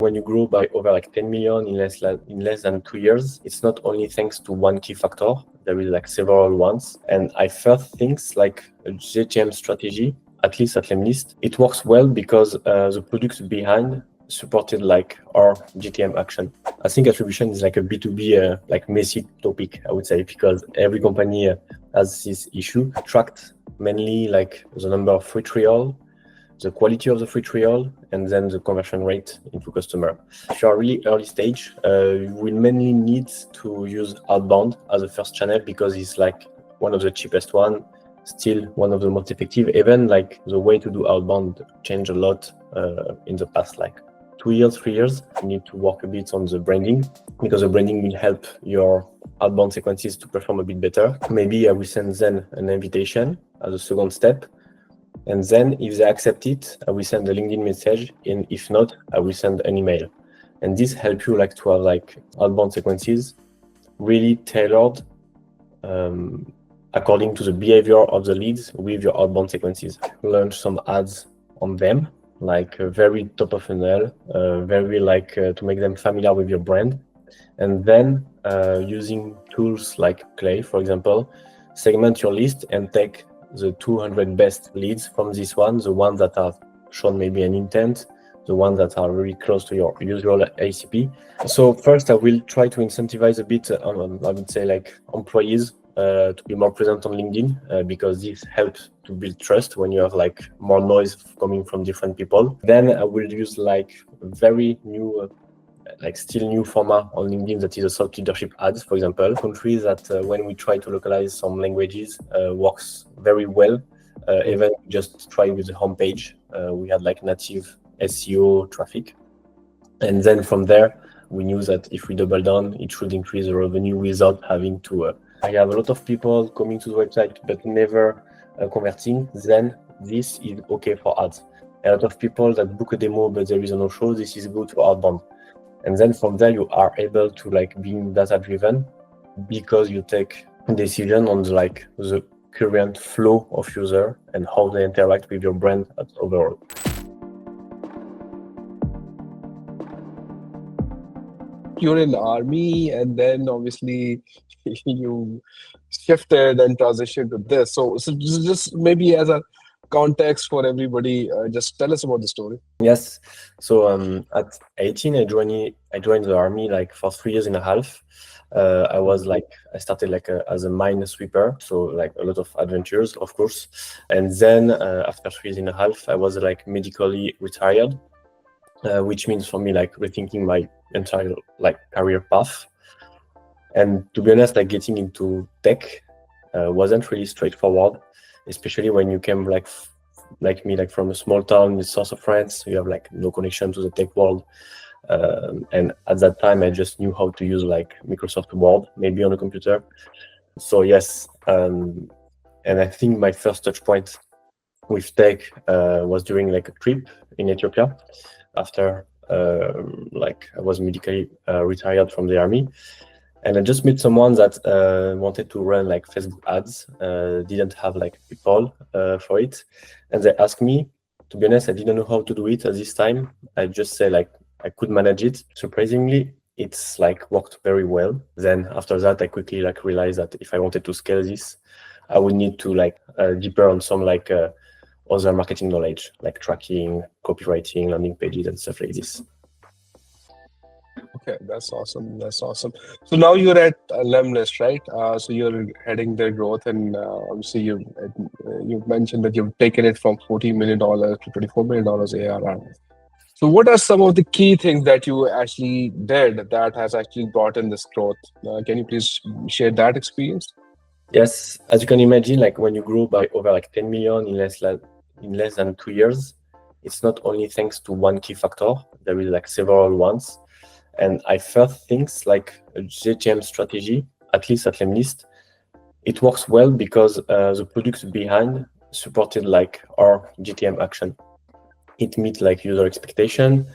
When you grow by over like 10 million in less than 2 years, it's not only thanks to one key factor, there is like several ones. And I first things like a GTM strategy, at least at Lemlist, it works well because the products behind supported like our GTM action. I think attribution is like a B2B like messy topic, I would say, because every company has this issue. Tracked mainly like the number of free trial, the quality of the free trial, and then the conversion rate into customer. If you are really early stage, you will mainly need to use Outbound as a first channel because it's like one of the cheapest one, still one of the most effective. Even like the way to do Outbound changed a lot in the past like 2 years, 3 years. You need to work a bit on the branding because the branding will help your outbound sequences to perform a bit better. Maybe I will send them an invitation as a second step. And then if they accept it, I will send a LinkedIn message. And if not, I will send an email. And this helps you like to have like outbound sequences really tailored according to the behavior of the leads with your outbound sequences. Launch some ads on them, like very top of funnel, very like to make them familiar with your brand. And then using tools like Clay, for example, segment your list and take the 200 best leads from this one, the ones that are shown maybe an intent, the ones that are really close to your usual ACP. So first I will try to incentivize a bit, I would say like employees to be more present on LinkedIn because this helps to build trust when you have like more noise coming from different people. Then I will use like very new like still new format on LinkedIn that is a thought leadership ads, for example. Countries that when we try to localize some languages works very well. Even just try with the homepage. We had like native SEO traffic. And then from there, we knew that if we double down, it should increase the revenue without having to. I have a lot of people coming to the website but never converting. Then this is okay for ads. A lot of people that book a demo but there is a no-show, this is good for outbound. And then from there, you are able to like being data-driven because you take decision on the current flow of user and how they interact with your brand overall. You're in the army, and then obviously you shifted and transitioned to this. So just maybe as a context for everybody, just tell us about the story. Yes. So at 18, I joined the army like for 3 years and a half. I started like as a mine sweeper, so like a lot of adventures, of course. And then after 3 years and a half, I was like medically retired, which means for me like rethinking my entire like career path. And to be honest, like getting into tech wasn't really straightforward, especially when you came like me, like from a small town in the south of France. You have like no connection to the tech world. And at that time, I just knew how to use like Microsoft Word, maybe on a computer. So yes, and I think my first touch point with tech was during like a trip in Ethiopia after like I was medically retired from the army. And I just met someone that wanted to run like Facebook ads, didn't have like people for it. And they asked me, to be honest, I didn't know how to do it at this time. I just say like, I could manage it. Surprisingly, it's like worked very well. Then after that, I quickly like realized that if I wanted to scale this, I would need to like deeper on some like other marketing knowledge, like tracking, copywriting, landing pages and stuff like this. Okay, that's awesome. That's awesome. So now you're at Lemlist, right? So you're heading their growth, and obviously you've mentioned that you've taken it from $14 million to $24 million ARR. So what are some of the key things that you actually did that has actually brought in this growth? Can you please share that experience? Yes, as you can imagine, like when you grow by over like 10 million in less than 2 years, it's not only thanks to one key factor. There is like several ones. And I first things like a GTM strategy, at least at Lemlist, it works well because the products behind supported like our GTM action. It meets like user expectation,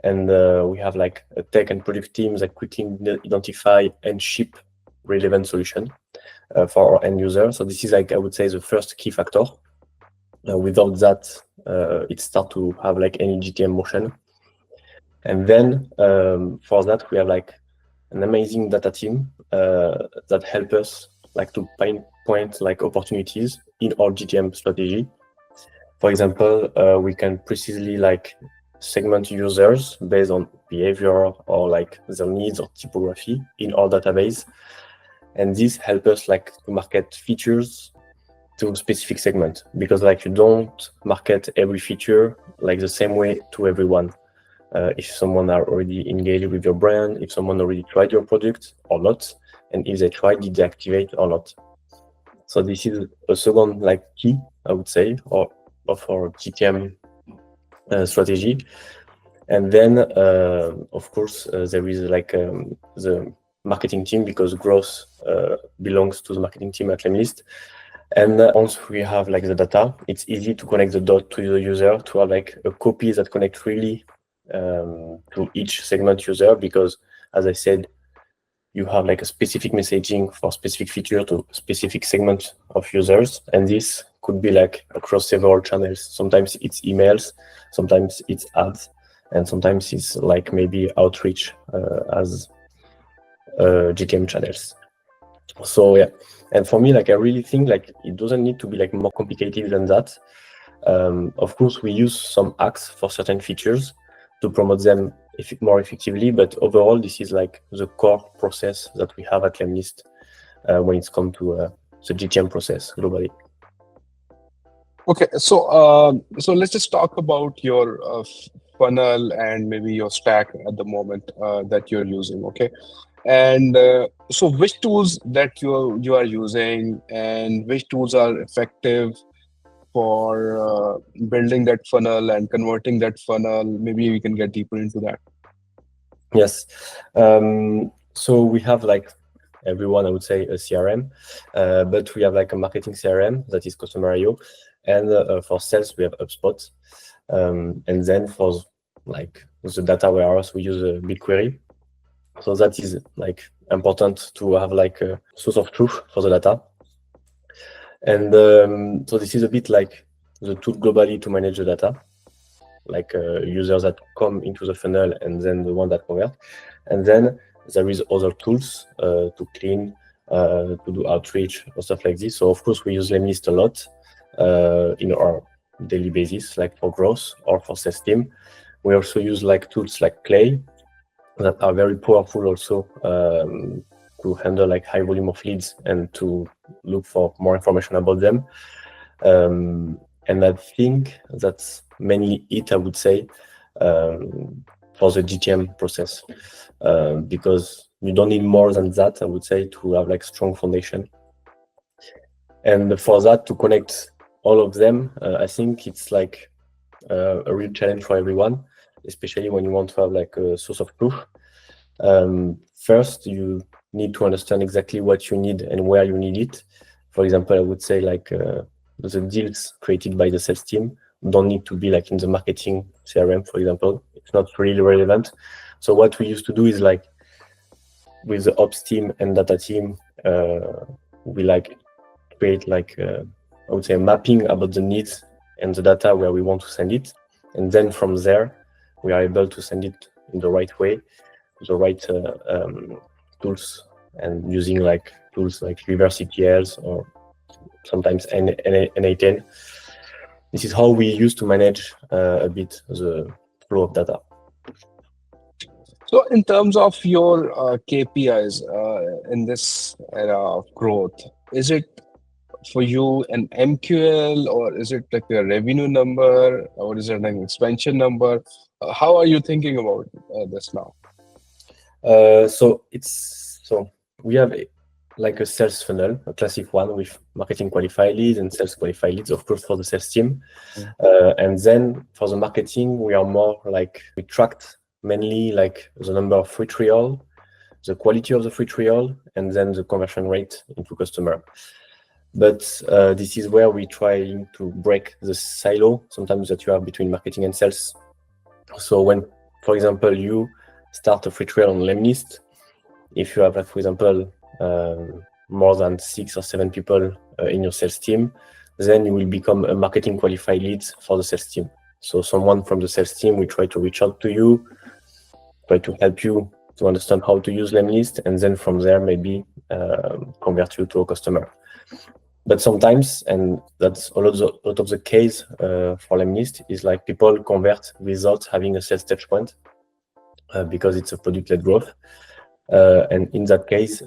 and we have like a tech and product teams that quickly identify and ship relevant solution for our end user. So this is like, I would say, the first key factor. Without that, it starts to have like any GTM motion. And then for that, we have like an amazing data team that help us like to pinpoint like opportunities in our GTM strategy. For example, we can precisely like segment users based on behavior or like their needs or typography in our database. And this helps us like to market features to specific segment, because like you don't market every feature like the same way to everyone. If someone are already engaged with your brand, if someone already tried your product or not, and if they tried, did they activate or not. So this is a second like key, I would say, of our GTM strategy. And then, of course, there is like the marketing team, because growth belongs to the marketing team at Lemlist. And once we have like the data, it's easy to connect the dot to the user, to have like a copy that connects really to each segment user, because as I said, you have like a specific messaging for specific feature to specific segment of users, and this could be like across several channels. Sometimes it's emails, sometimes it's ads, and sometimes it's like maybe outreach as GTM channels. So yeah, and for me, like I really think like it doesn't need to be like more complicated than that. Of course, we use some hacks for certain features to promote them more effectively, but overall, this is like the core process that we have at Lemlist when it's come to the GTM process globally. Okay, so let's just talk about your funnel and maybe your stack at the moment that you're using. Okay, and so which tools that you are using, and which tools are effective for building that funnel and converting that funnel? Maybe we can get deeper into that. Yes, so we have like everyone, I would say, a CRM, but we have like a marketing CRM that is Customer.io, and for sales we have HubSpot, and then for like the data warehouse we use BigQuery. So that is like important to have like a source of truth for the data. And so this is a bit like the tool globally to manage the data, like users that come into the funnel and then the one that convert. And then there is other tools to clean, to do outreach or stuff like this. So of course we use Lemlist a lot in our daily basis, like for growth or for sales team. We also use like tools like Clay that are very powerful also to handle like high volume of leads and to look for more information about them. And I think that's mainly it, I would say, for the GTM process, because you don't need more than that, I would say, to have like strong foundation. And for that, to connect all of them, I think it's like a real challenge for everyone, especially when you want to have like a source of truth. First, you need to understand exactly what you need and where you need it. For example, I would say like the deals created by the sales team don't need to be like in the marketing CRM, for example. It's not really relevant. So what we used to do is like with the ops team and data team, we like create like I would say a mapping about the needs and the data where we want to send it, and then from there we are able to send it in the right way, the right tools, and using like tools like reverse ETLs or sometimes N8N. This is how we used to manage a bit the flow of data. So in terms of your KPIs in this era of growth, is it for you an MQL, or is it like a revenue number, or is it an expansion number? How are you thinking about this now? So we have like a sales funnel, a classic one with marketing qualified leads and sales qualified leads, of course, for the sales team. And then for the marketing, we are more like, we tracked mainly like the number of free trial, the quality of the free trial, and then the conversion rate into customer. But this is where we try to break the silo sometimes that you have between marketing and sales. So when, for example, you start a free trial on Lemlist, if you have, like, for example, more than 6 or 7 people in your sales team, then you will become a marketing qualified lead for the sales team. So someone from the sales team will try to reach out to you, try to help you to understand how to use Lemlist, and then from there maybe convert you to a customer. But sometimes, and that's a lot of the case for Lemlist, is like people convert without having a sales touch point because it's a product-led growth. And in that case,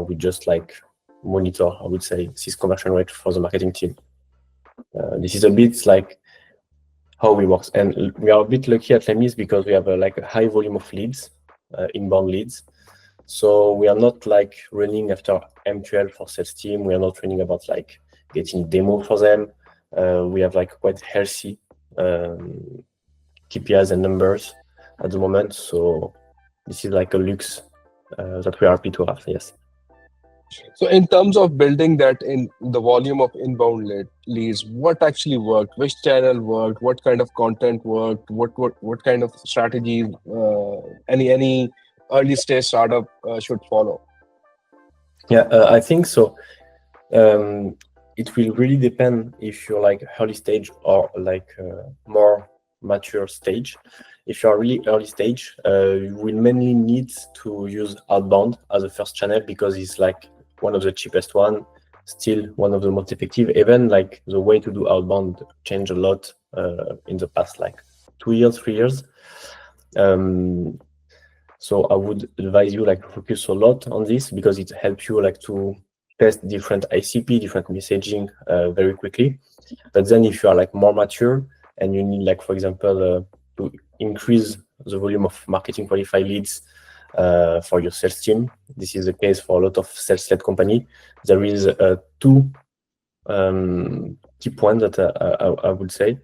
we just like monitor, I would say, this conversion rate for the marketing team. This is a bit like how we work, and we are a bit lucky at Lemlist because we have like a high volume of leads, inbound leads. So we are not like running after MQL for sales team. We are not running about like getting demo for them. We have like quite healthy KPIs and numbers at the moment. So this is like a luxe that we are happy to have. Yes. So in terms of building that in the volume of inbound leads, what actually worked? Which channel worked? What kind of content worked? What kind of strategies any early stage startup should follow? Yeah, I think so. It will really depend if you're like early stage or like more mature stage. If you're really early stage, you will mainly need to use outbound as a first channel because it's like one of the cheapest one, still one of the most effective. Even like the way to do outbound changed a lot in the past like 2 years, 3 years. So I would advise you like focus a lot on this because it helps you like to test different ICP, different messaging very quickly. But then if you are like more mature and you need like, for example, to increase the volume of marketing qualified leads for your sales team, this is the case for a lot of sales-led company. There is two key points that I would say.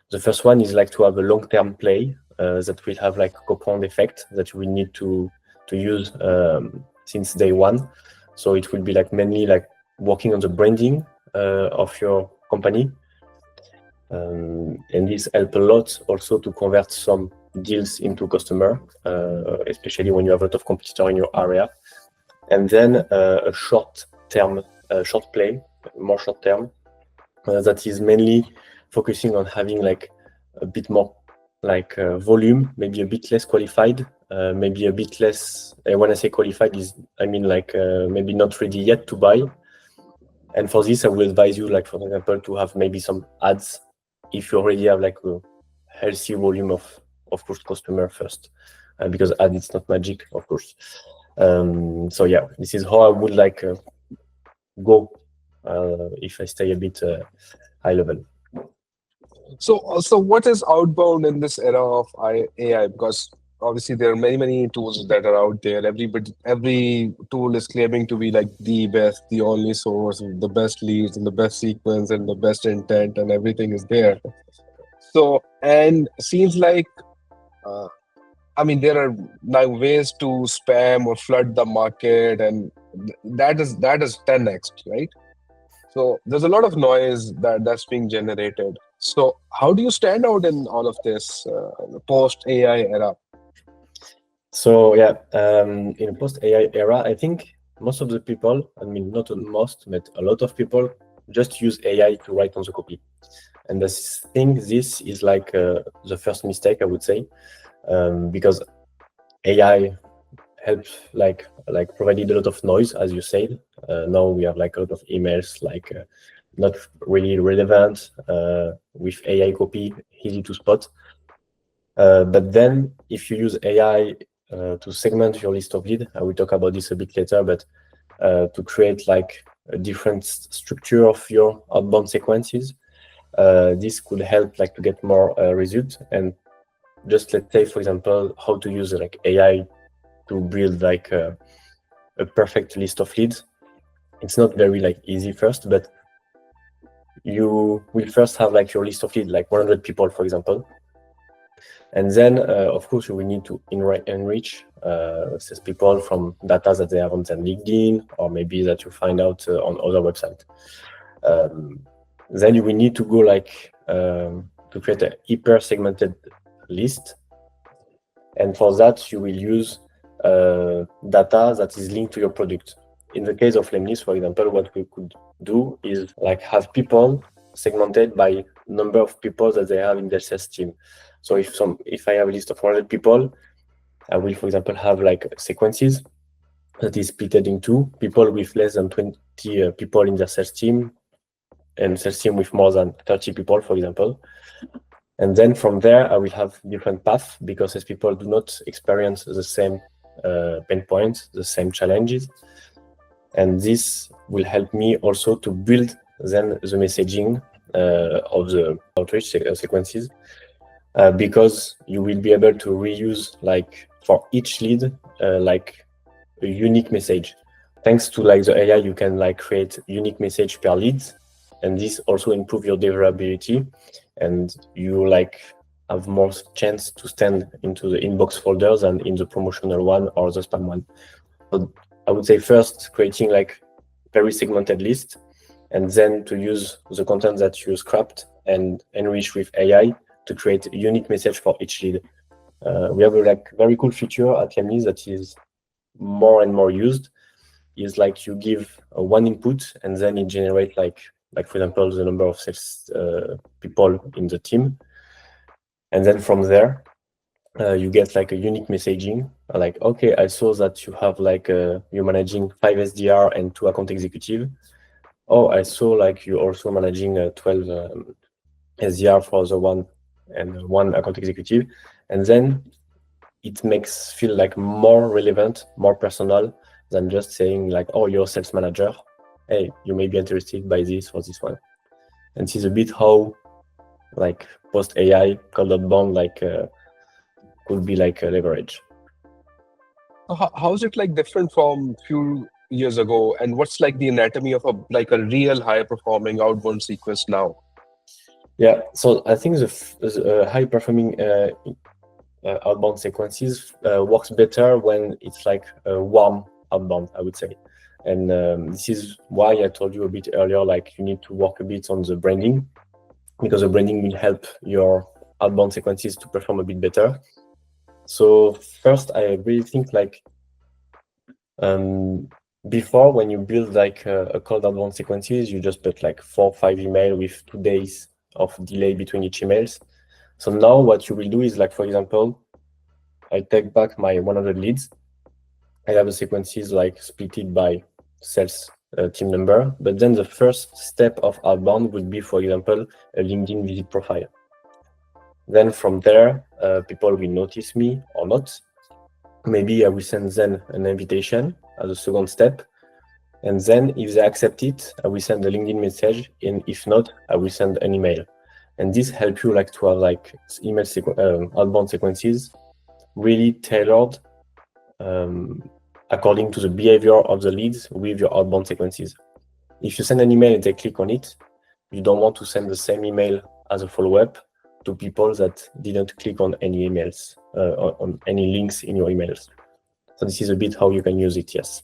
The first one is like to have a long-term play that will have like a compound effect that you will need to use since day one. So it will be like mainly like working on the branding of your company. And this helps a lot also to convert some deals into customer, especially when you have a lot of competitor in your area. And then a short play, more short term, that is mainly focusing on having like a bit more like volume, maybe a bit less qualified, maybe a bit less. When I say qualified, I mean like maybe not ready yet to buy. And for this, I will advise you, like for example, to have maybe some ads if you already have like a healthy volume of course customer first, because ad it's not magic, of course. So yeah, this is how I would like go if I stay a bit high level. So what is outbound in this era of AI? Because obviously there are many tools that are out there. Every tool is claiming to be like the best, the only source, the best leads, and the best sequence, and the best intent, and everything is there. So and seems like, I mean, there are now ways to spam or flood the market, and that is 10x, right? So there's a lot of noise that's being generated. So how do you stand out in all of this post AI era? So yeah, in post AI era, I think most of the people, I mean not most, but a lot of people just use AI to write on the copy. And this is like the first mistake, I would say, because AI helps like provided a lot of noise, as you said. Now we have like a lot of emails like not really relevant with AI copy, easy to spot. But then if you use AI to segment your list of leads, I will talk about this a bit later, but to create like a different structure of your outbound sequences, this could help like to get more results. And just let's say, for example, how to use like AI to build like a perfect list of leads. It's not very like easy first, but you will first have like your list of leads, like 100 people, for example. And then, of course, you will need to enrich these people from data that they have on their LinkedIn, or maybe that you find out on other websites. Then you will need to go like to create a hyper segmented list. And for that, you will use data that is linked to your product. In the case of Lemlist, for example, what we could do is like have people segmented by number of people that they have in their sales team. So if I have a list of 100 people, I will, for example, have like sequences that is split into people with less than 20 people in their sales team, and sales team with more than 30 people, for example. And then from there, I will have different paths because as people do not experience the same pain points, the same challenges. And this will help me also to build then the messaging of the outreach sequences because you will be able to reuse like for each lead like a unique message. Thanks to like the AI, you can like create unique message per lead, and this also improve your deliverability, and you like have more chance to stand into the inbox folders than in the promotional one or the spam one. So I would say first creating like very segmented list, and then to use the content that you scrapped and enrich with AI to create a unique message for each lead. We have a like very cool feature at Lemlist that is more and more used. Is like you give one input and then it generates like for example the number of sales people in the team, and then from there you get like a unique messaging like, okay, I saw that you have like you're managing 5 SDR and 2 account executive. Oh, I saw like you're also managing 12 SDR for the one and 1 account executive, and then it makes feel like more relevant, more personal than just saying like, oh, you're a sales manager. Hey, you may be interested by this or this one. And this is a bit how like post AI called Outbound like could be like a leverage. How is it like different from few years ago, and what's like the anatomy of a real high performing outbound sequence now? Yeah, so I think the high performing outbound sequences works better when it's like a warm outbound, I would say. And this is why I told you a bit earlier, like you need to work a bit on the branding, because the branding will help your outbound sequences to perform a bit better. So first, I really think like before, when you build like a cold outbound sequences, you just put like 4 or 5 emails with 2 days of delay between each emails. So now what you will do is like, for example, I take back my 100 leads. I have the sequences like split it by sales team number, but then the first step of outbound would be, for example, a LinkedIn visit profile. Then from there, people will notice me or not. Maybe I will send them an invitation as a second step. And then if they accept it, I will send a LinkedIn message. And if not, I will send an email. And this helps you like to have like email outbound sequences really tailored according to the behavior of the leads with your outbound sequences. If you send an email and they click on it, you don't want to send the same email as a follow-up to people that didn't click on any emails, on any links in your emails. So this is a bit how you can use it, yes.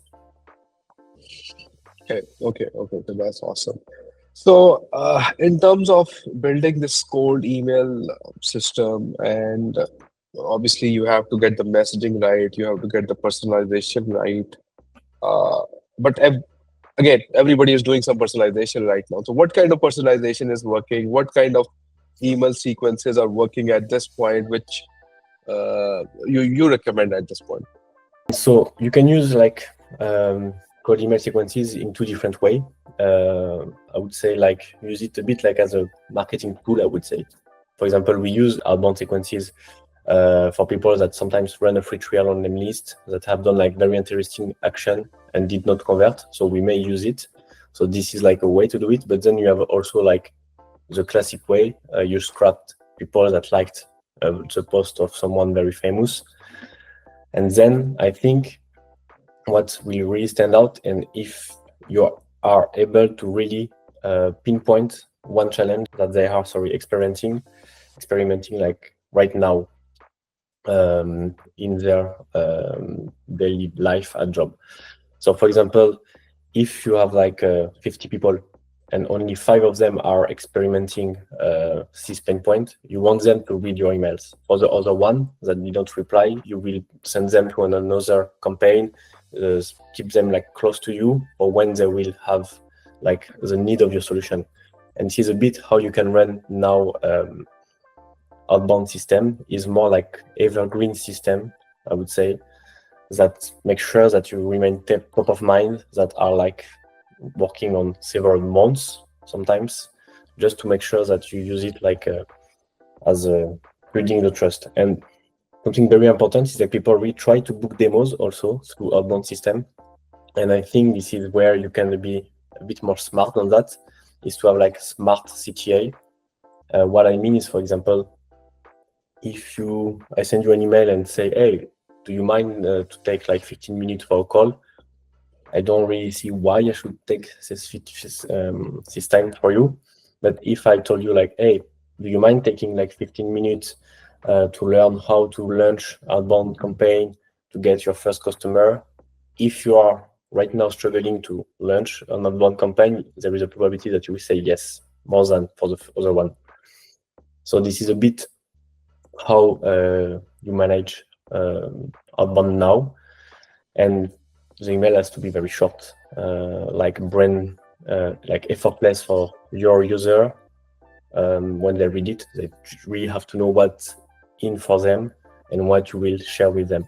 Okay, that's awesome. So in terms of building this cold email system, and obviously you have to get the messaging right, you have to get the personalization right. But again, everybody is doing some personalization right now. So what kind of personalization is working? What kind of email sequences are working at this point, which you recommend at this point? So you can use like cold email sequences in 2 different ways. I would say like use it a bit like as a marketing tool, I would say. For example, we use outbound sequences for people that sometimes run a free trial on Lemlist that have done like very interesting action and did not convert. So we may use it. So this is like a way to do it. But then you have also like the classic way, you scrapped people that liked the post of someone very famous. And then I think what will really stand out, and if you are able to really pinpoint one challenge that they are experimenting like right now in their daily life at job. So for example, if you have like 50 people and only 5 of them are experimenting this pain point, you want them to read your emails. For the other one that didn't reply, you will send them to another campaign, keep them like close to you, or when they will have like the need of your solution. And this is a bit how you can run now outbound system is more like evergreen system I would say, that make sure that you remain top of mind, that are like working on several months sometimes, just to make sure that you use it like as building the trust. And something very important is that people really try to book demos also through outbound system. And I think this is where you can be a bit more smart on that, is to have like smart CTA. What I mean is, for example, if I send you an email and say, hey, do you mind to take like 15 minutes for a call? I don't really see why I should take this time for you. But if I told you like, hey, do you mind taking like 15 minutes to learn how to launch outbound campaign to get your first customer? If you are right now struggling to launch an outbound campaign, there is a probability that you will say yes, more than for the other one. So this is a bit how you manage outbound now. And the email has to be very short, like effortless for your user. When they read it, they really have to know what's in for them and what you will share with them.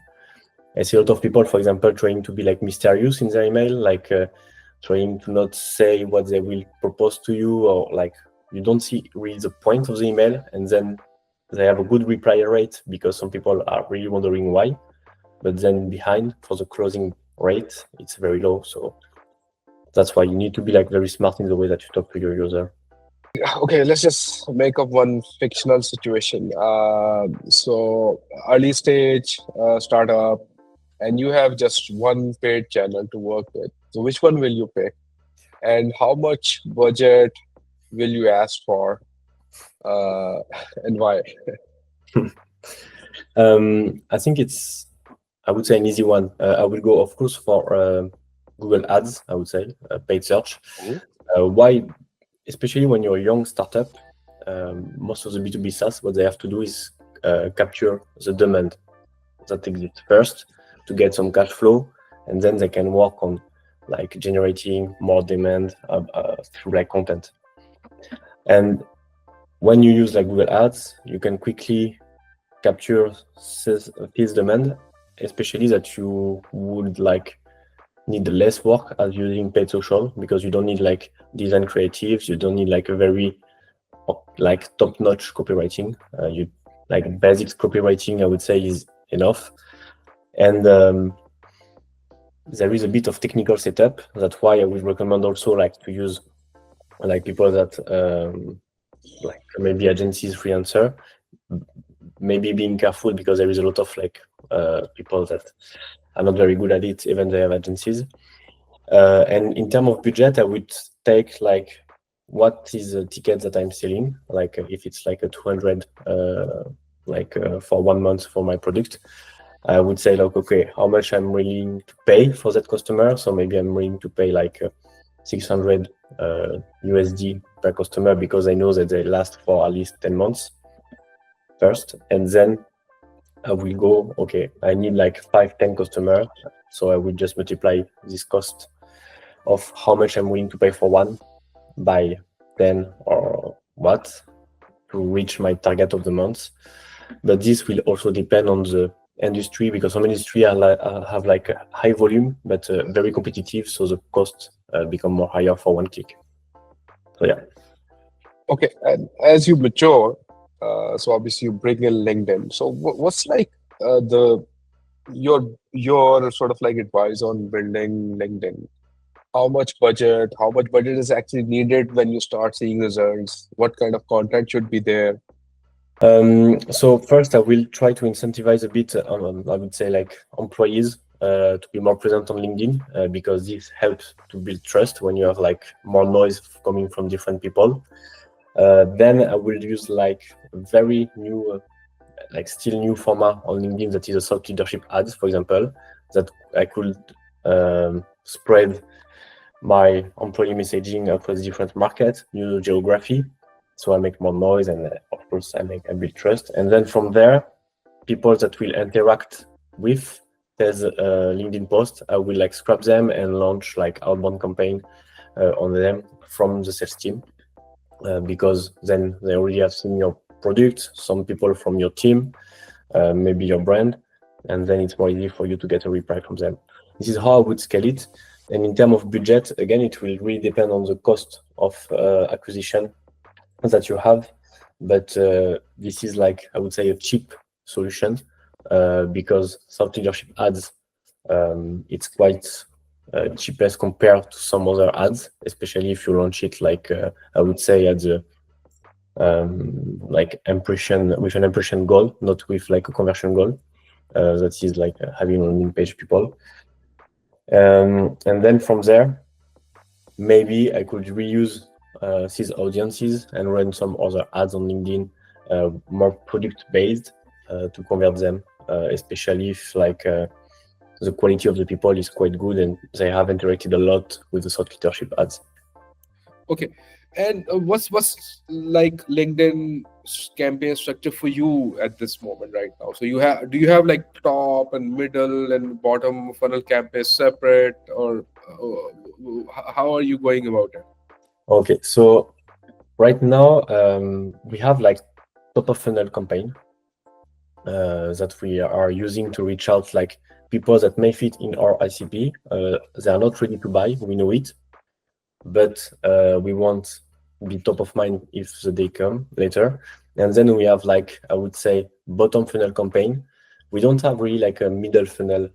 I see a lot of people, for example, trying to be like mysterious in their email, like trying to not say what they will propose to you, or like you don't see really the point of the email, and then they have a good reply rate because some people are really wondering why, but then behind for the closing rate, it's very low. So that's why you need to be like very smart in the way that you talk to your user. Okay, let's just make up one fictional situation. So early stage startup, and you have just one paid channel to work with. So which one will you pick? And how much budget will you ask for? And why? I think I would say an easy one. I will go, of course, for Google Ads, I would say, paid search. Why? Especially when you're a young startup, most of the B2B SaaS, what they have to do is capture the demand that exists first to get some cash flow, and then they can work on like generating more demand through like content. And when you use like Google Ads, you can quickly capture this demand, especially that you would like need less work as using paid social, because you don't need like design creatives, you don't need like a very like top-notch copywriting. You like basic copywriting, I would say, is enough. And there is a bit of technical setup. That's why I would recommend also like to use like people that like maybe agencies, freelancer, maybe being careful because there is a lot of like people that are not very good at it, even they have agencies. And in terms of budget, I would take like what is the ticket that I'm selling, like if it's like a 200 for 1 month for my product, I would say like, okay, how much I'm willing to pay for that customer. So maybe I'm willing to pay like 600 USD per customer, because I know that they last for at least 10 months first. And then I will go, okay, I need like 5-10 customers. So I will just multiply this cost of how much I'm willing to pay for one by 10 or what to reach my target of the month. But this will also depend on the industry, because some industry have like a high volume, but very competitive. So the cost become more higher for one click. So yeah. Okay, and as you mature, so obviously you bring in LinkedIn. So what's like your sort of like advice on building LinkedIn? How much budget is actually needed when you start seeing results? What kind of content should be there? So first, I will try to incentivize a bit, I would say, like employees to be more present on LinkedIn, because this helps to build trust when you have like more noise coming from different people. Then I will use like very new, like still new format on LinkedIn, that is a thought leadership ads, for example, that I could spread my employee messaging across different markets, new geography. So I make more noise, and of course I build trust. And then from there, people that will interact with this LinkedIn post, I will like scrap them and launch like outbound campaign on them from the sales team, because then they already have seen your product. Some people from your team, maybe your brand, and then it's more easy for you to get a reply from them. This is how I would scale it. And in terms of budget, again, it will really depend on the cost of acquisition that you have. But this is like, I would say, a cheap solution because thought leadership ads, it's quite cheapest compared to some other ads, especially if you launch it like I would say at the like impression with an impression goal, not with like a conversion goal. That is like having landing page people. And then from there, maybe I could reuse these audiences and run some other ads on LinkedIn, more product-based to convert them, especially if like the quality of the people is quite good and they have interacted a lot with the thought leadership ads. Okay. And what's like LinkedIn campaign structure for you at this moment right now? So do you have like top and middle and bottom funnel campaign separate, or how are you going about it? Okay, so right now we have like top of funnel campaign that we are using to reach out like people that may fit in our ICP. They are not ready to buy, we know it, but we want be top of mind if the day come later. And then we have like, I would say, bottom funnel campaign. We don't have really like a middle funnel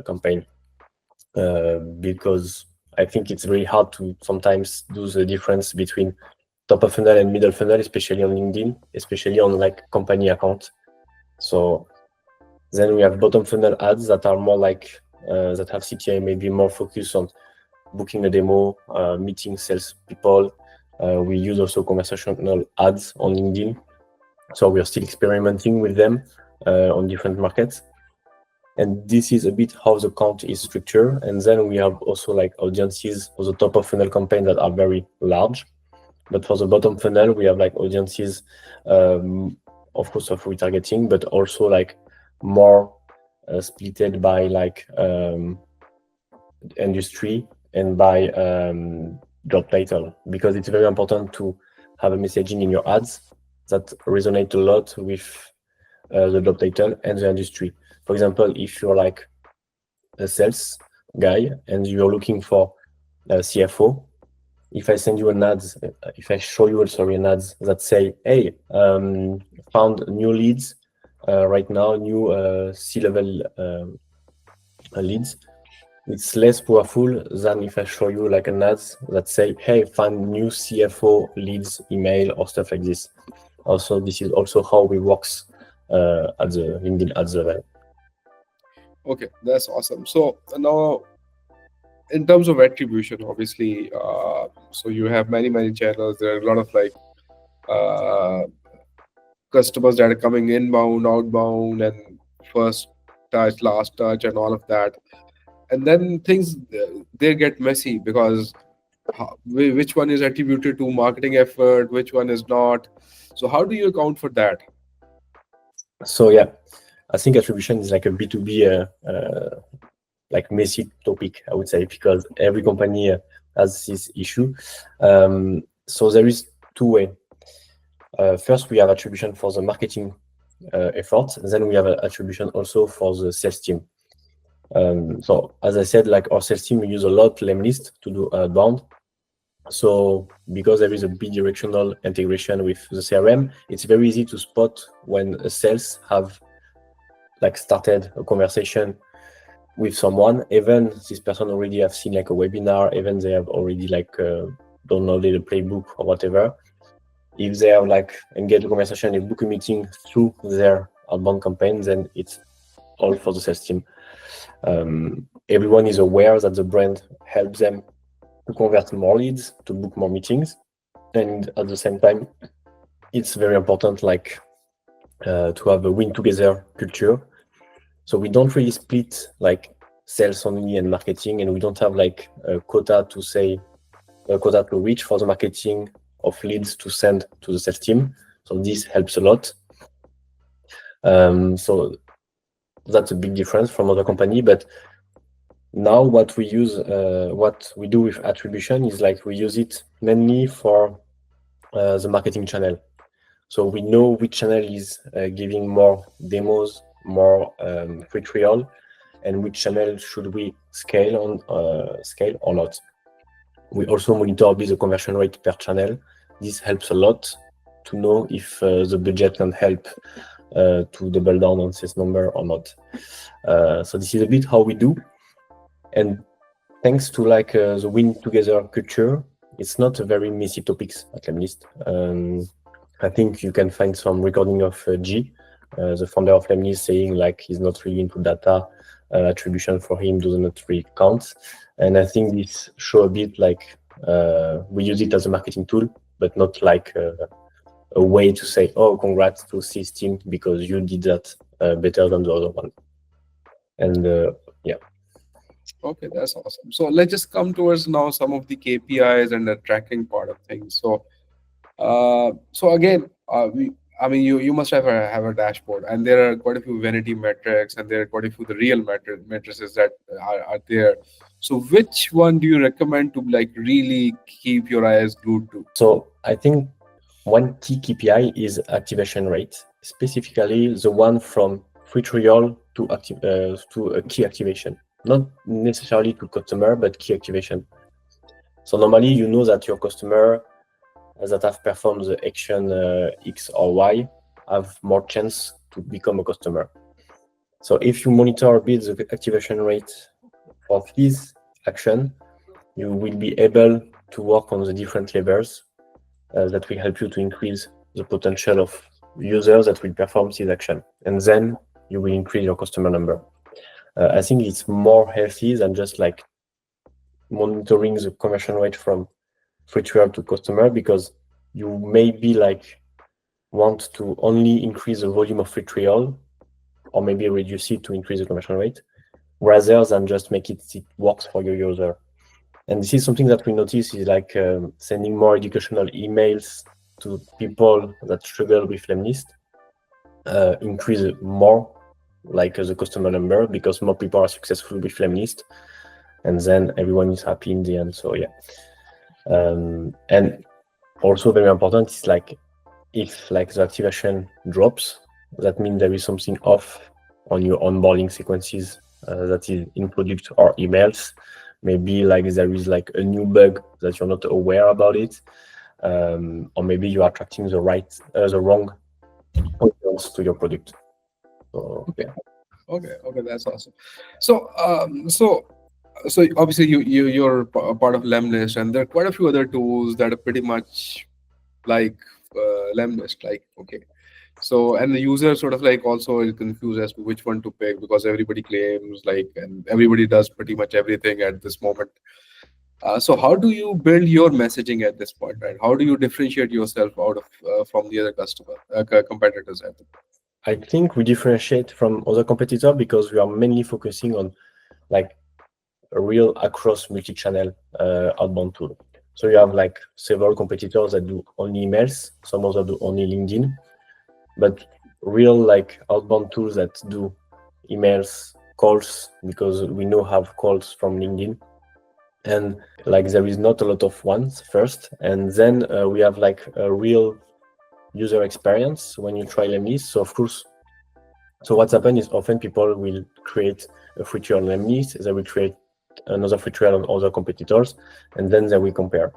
campaign because I think it's very hard to sometimes do the difference between top of funnel and middle funnel, especially on LinkedIn, especially on like company account. So then we have bottom funnel ads that are more like that have CTA maybe more focused on booking a demo, meeting sales people. We use also conversational ads on LinkedIn. So we are still experimenting with them on different markets. And this is a bit how the count is structured. And then we have also like audiences for the top of funnel campaign that are very large. But for the bottom funnel, we have like audiences, of course, of retargeting, but also like more splitted by like industry and by job title, because it's very important to have a messaging in your ads that resonate a lot with the job title and the industry. For example, if you're like a sales guy and you're looking for a CFO, if I send you an ad, if I show you an ads that say, hey, found new leads right now, new C-level leads, it's less powerful than if I show you like an ads that say, hey, find new CFO leads email or stuff like this. Also, this is also how we works at the LinkedIn ads level. Okay, that's awesome. So now, in terms of attribution, obviously, so you have many channels. There are a lot of like customers that are coming inbound, outbound, and first touch, last touch, and all of that. And then things they get messy because which one is attributed to marketing effort, which one is not. So how do you account for that? So yeah, I think attribution is like a B2B like messy topic, I would say, because every company has this issue. So there is two ways. First, we have attribution for the marketing effort. Then we have attribution also for the sales team. So as I said, like our sales team, we use a lot Lemlist to do outbound. So because there is a bidirectional integration with the CRM, it's very easy to spot when a sales have like started a conversation with someone, even this person already have seen like a webinar, even they have already like downloaded a playbook or whatever. If they have like engaged a conversation, if book a meeting through their outbound campaign, then it's all for the sales team. Everyone is aware that the brand helps them to convert more leads, to book more meetings, and at the same time, it's very important like to have a win together culture. So we don't really split like sales only and marketing, and we don't have like a quota to reach for the marketing of leads to send to the sales team. So this helps a lot. So that's a big difference from other company. But now what we use, what we do with attribution is like we use it mainly for the marketing channel. So we know which channel is giving more demos more free trial, and which channel should we scale or not. We also monitor a bit the conversion rate per channel. This helps a lot to know if the budget can help to double down on this number or not. So this is a bit how we do. And thanks to like the win together culture, it's not a very messy topics at Lemlist. I think you can find some recording of G, the founder of Lemlist, saying like he's not really into data. Attribution for him does not really count. And I think this show a bit like we use it as a marketing tool, but not like a way to say, oh, congrats to this team because you did that better than the other one. And yeah. Okay, that's awesome. So let's just come towards now some of the KPIs and the tracking part of things. So, again, you must have a dashboard, and there are quite a few vanity metrics, and there are quite a few the real matrices that are there. So, which one do you recommend to like really keep your eyes glued to? So I think one key KPI is activation rate, specifically the one from free trial to a key activation. Not necessarily to customer, but key activation. So normally you know that your customer that have performed the action X or Y have more chance to become a customer. So if you monitor a bit the activation rate of this action, you will be able to work on the different levers that will help you to increase the potential of users that will perform this action. And then you will increase your customer number. I think it's more healthy than just like monitoring the conversion rate from free trial to customer, because you maybe like want to only increase the volume of free trial or maybe reduce it to increase the conversion rate rather than just make it works for your user. And this is something that we notice is like sending more educational emails to people that struggle with Lemlist, increase more like the customer number because more people are successful with Lemlist, and then everyone is happy in the end. So yeah, and also very important is like if like the activation drops, that means there is something off on your onboarding sequences that is in product or emails. Maybe like there is like a new bug that you're not aware about it, or maybe you are attracting the wrong audience to your product. So, yeah. Okay, that's awesome. So, so obviously you're part of Lemlist, and there are quite a few other tools that are pretty much like Lemlist. Like, okay, so and the user sort of like also is confused as to which one to pick because everybody claims like, and everybody does pretty much everything at this moment. So how do you build your messaging at this point, right? How do you differentiate yourself out of from the other competitors at the moment? I think we differentiate from other competitors because we are mainly focusing on like a real across multi-channel outbound tool. So you have like several competitors that do only emails, some others do only LinkedIn, but real like outbound tools that do emails, calls, because we know have calls from LinkedIn. And like there is not a lot of ones first, and then we have like a real user experience when you try Lemlist. So of course, so what's happened is often people will create a free trial on Lemlist, they will create another free trial on other competitors, and then they will compare.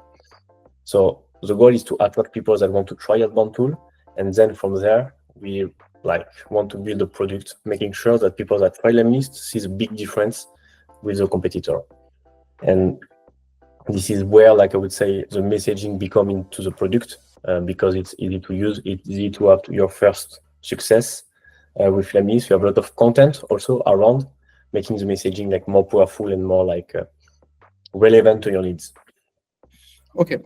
So the goal is to attract people that want to try outbound tool, and then from there we like want to build a product, making sure that people that try Lemlist see the big difference with the competitor. And this is where, like I would say, the messaging become into the product because it's easy to use, it's easy to have your first success with Lemlist. You have a lot of content also around, making the messaging like more powerful and more like relevant to your needs. Okay.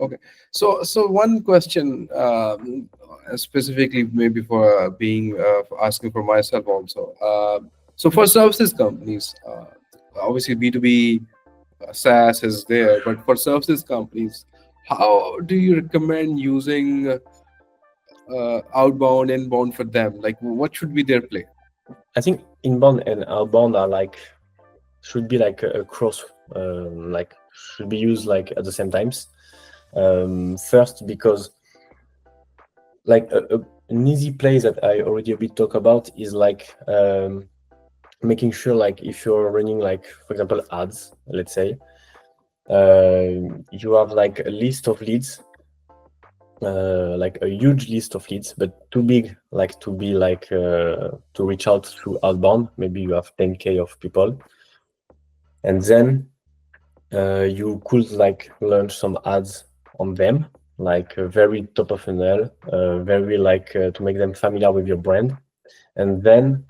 So one question specifically, maybe for for asking for myself also. So for services companies, obviously B2B SaaS is there, but for services companies, how do you recommend using outbound, inbound for them? Like, what should be their play? I think inbound and outbound are like should be like a cross, like should be used like at the same times. First, because like an easy play that I already a bit talk about is like making sure like if you're running like, for example, ads, let's say, you have like a list of leads, like a huge list of leads, but too big like to be like to reach out through outbound. Maybe you have 10K of people, and then you could like launch some ads on them, like very top of funnel, very like to make them familiar with your brand. And then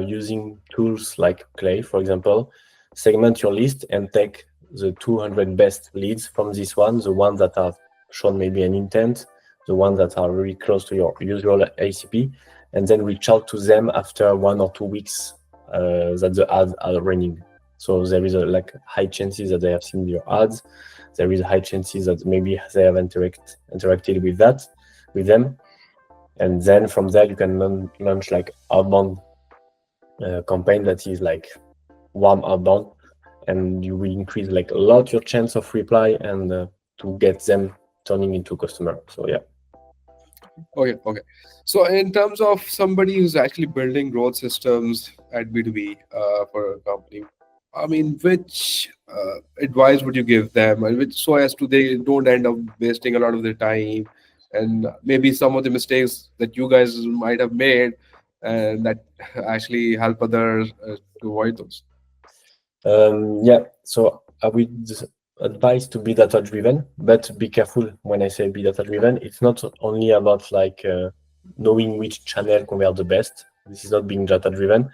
using tools like Clay, for example, segment your list and take the 200 best leads from this one, the ones that have shown maybe an intent, the ones that are really close to your usual ACP, and then reach out to them after 1 or 2 weeks that the ads are running. So there is a like high chances that they have seen your ads. There is high chances that maybe they have interacted with them. And then from there you can launch like outbound campaign that is like warm outbound, and you will increase like a lot your chance of reply and to get them turning into customer. So yeah. Okay. So in terms of somebody who's actually building growth systems at B2B for a company, I mean, which advice would you give them, and which so as to they don't end up wasting a lot of their time, and maybe some of the mistakes that you guys might have made, and that actually help others to avoid those? Yeah, so I would advise to be data driven, but be careful when I say be data driven. It's not only about like knowing which channel convert the best. This is not being data driven.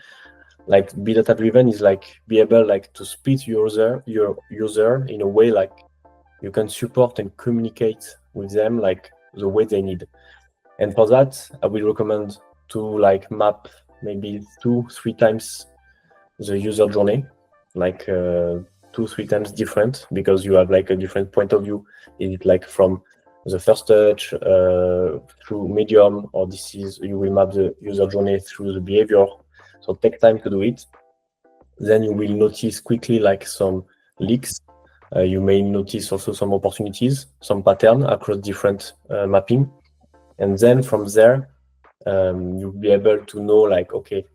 Like be data driven is like be able like to split your user in a way like you can support and communicate with them like the way they need. And for that, I will recommend to like map maybe 2-3 times the user journey, like 2-3 times different, because you have like a different point of view. Is it like from the first touch through medium, or this is you will map the user journey through the behavior. So take time to do it. Then you will notice quickly like some leaks. You may notice also some opportunities, some pattern across different mapping. And then from there, you'll be able to know like, okay,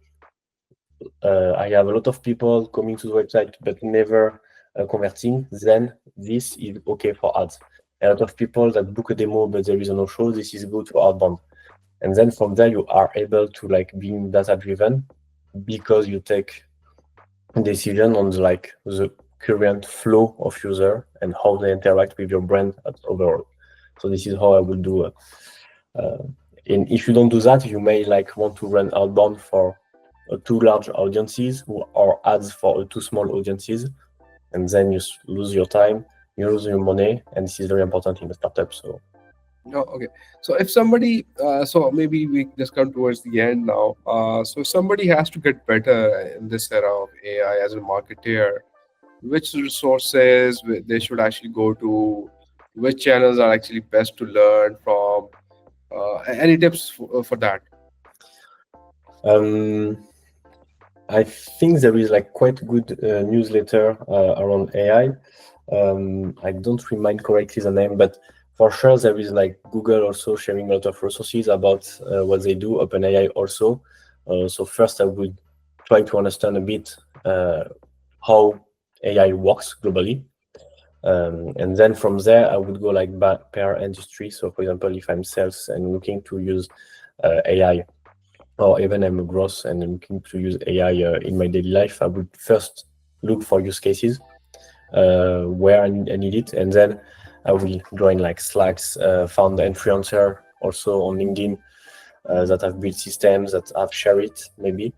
I have a lot of people coming to the website but never converting, then this is okay for ads. A lot of people that book a demo but there is a no-show, this is good for outbound. And then from there, you are able to like being data-driven because you take decision on the current flow of user and how they interact with your brand overall. So this is how I would do. And if you don't do that, you may like want to run outbound for too large audiences or ads for too small audiences, and then you lose your time, you lose your money, and this is very important in the startup. So No, okay. So if somebody, so maybe we just come towards the end now. So if somebody has to get better in this era of AI as a marketeer, which resources they should actually go to, which channels are actually best to learn from? Any tips for that? I think there is like quite good newsletter around AI. I don't remind correctly the name, but for sure there is like Google also sharing a lot of resources about what they do, OpenAI also. So first I would try to understand a bit how AI works globally. And then from there, I would go like per industry. So for example, if I'm sales and looking to use AI, or even I'm a growth and I'm looking to use AI in my daily life, I would first look for use cases where I need it. And then I will join like Slacks, found influencer also on LinkedIn that have built systems, that have shared it maybe.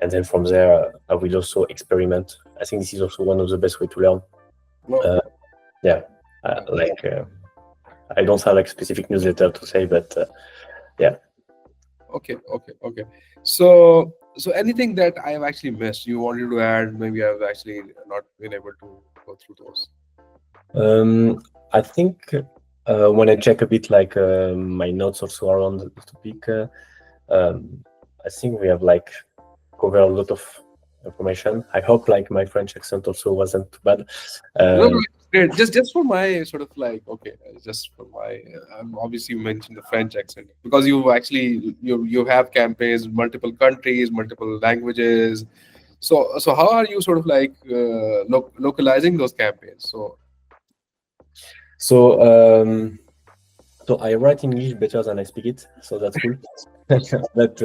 And then from there, I will also experiment. I think this is also one of the best way to learn. No. I don't have like specific newsletter to say, but yeah. Okay. So anything that I have actually missed, you wanted to add? Maybe I've actually not been able to go through those. I think when I check a bit like my notes also around the topic, I think we have like covered a lot of information. I hope like my French accent also wasn't too bad. No, Great. Just for my sort of like, okay, just for my, obviously you mentioned the French accent because you actually you have campaigns in multiple countries, multiple languages. So how are you sort of like localizing those campaigns? So I write English better than I speak it, so that's cool. But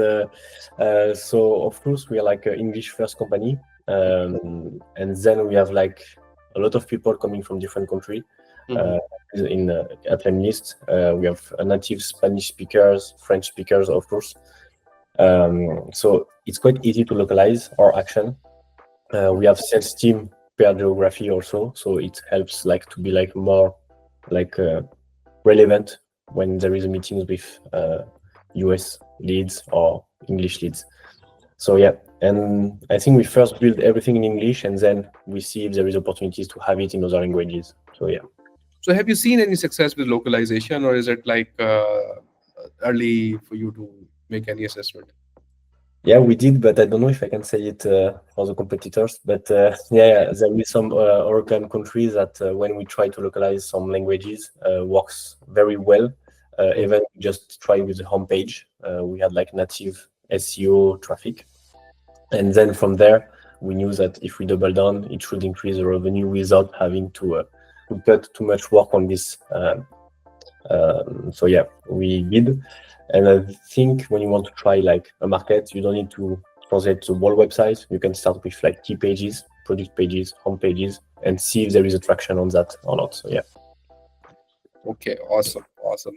so of course we are like an English first company, and then we have like a lot of people coming from different countries. At Lemlist, we have native Spanish speakers, French speakers, of course. So it's quite easy to localize our action. We have sales team per geography also, so it helps like to be like more like relevant when there is a meeting with US leads or English leads. So yeah, and I think we first build everything in English and then we see if there is opportunities to have it in other languages. So yeah. So have you seen any success with localization, or is it like early for you to make any assessment? Yeah, we did, but I don't know if I can say it for the competitors. But yeah, there is some European countries that when we try to localize some languages, works very well. Even just try with the homepage, we had like native SEO traffic, and then from there we knew that if we double down, it should increase the revenue without having to put too much work on this. So yeah, we did. And I think when you want to try like a market, you don't need to translate the whole website. You can start with like key pages, product pages, home pages, and see if there is a traction on that or not. So yeah. Okay, awesome.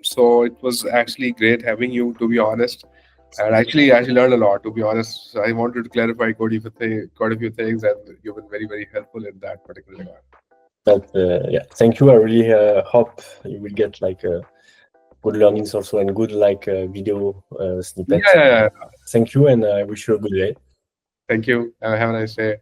So it was actually great having you, to be honest. And actually learned a lot, to be honest. So I wanted to clarify quite a few things, and you've been very, very helpful in that particular regard. But yeah, thank you. I really hope you will get like good learnings also and good like video snippets. Yeah. Thank you, and I wish you a good day. Thank you. Have a nice day.